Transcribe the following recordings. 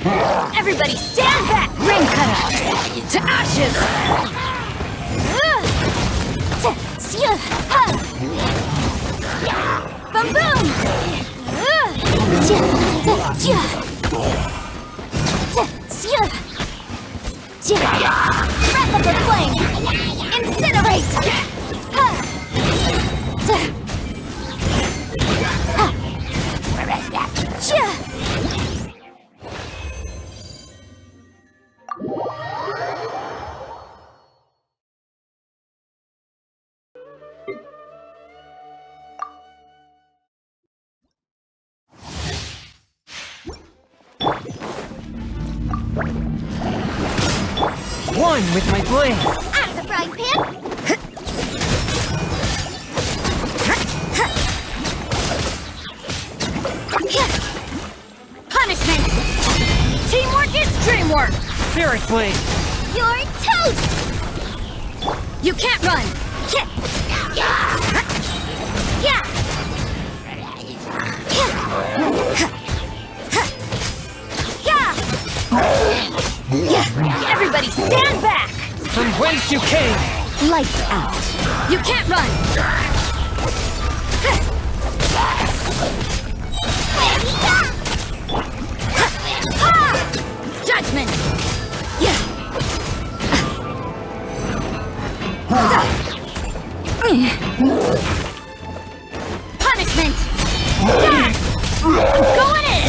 Everybody stand back! Ring cutter! To ashes! Boom boom! Breath of the flame! Incinerate! One with my blade. Out of the frying pan! Punishment! Teamwork is dreamwork! Spirit blade. You're toast! You can't run! Yeah! Everybody stand back! From whence you came. Lights out! You can't run! Judgment! Punishment! Going in!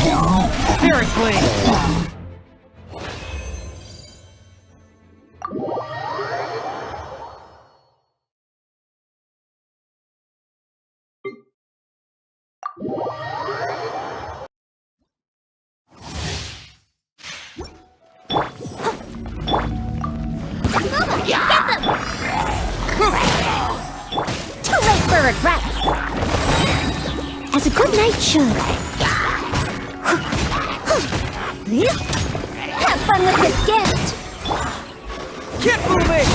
Spirit blade. Too late for regrets! As a good night should. Have fun with this gift! Get moving.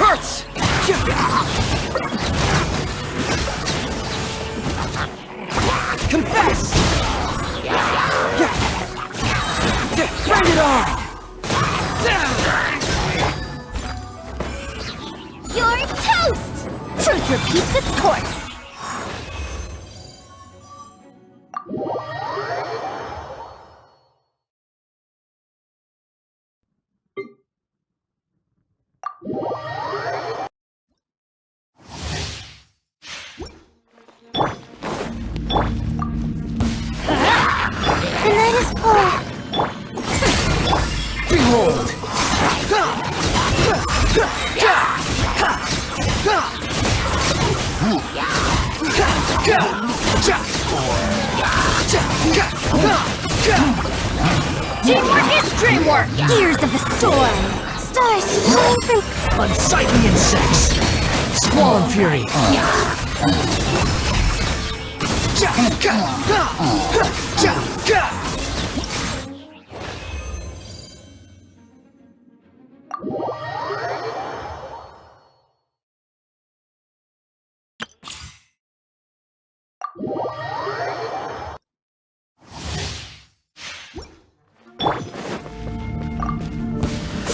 Hurts. Confess. Bring it on. You're toast! Truth repeats its course. The night is full. Behold. Teamwork is dreamwork! Gears of the storm! Stars shine from... Unsightly insects. Squall and fury.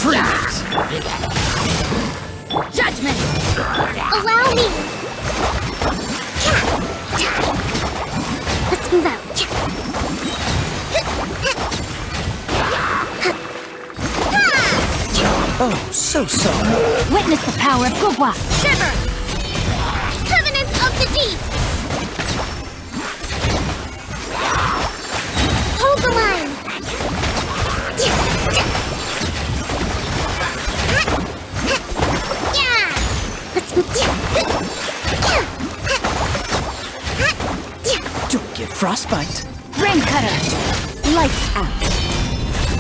Freeze! Judgment! Allow me! Let's move out. Oh, so sorry. Witness the power of Gugwa! Shiver! Covenants of the Deep! Hold the line! Don't get frostbite. Ring cutter! Lights out!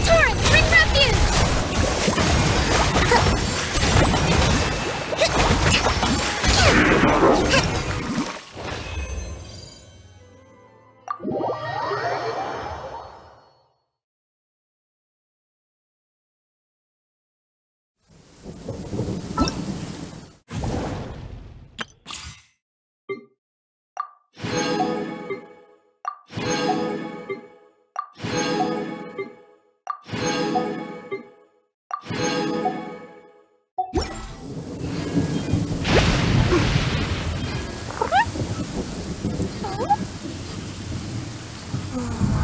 Torrent, bring refuge! Oh.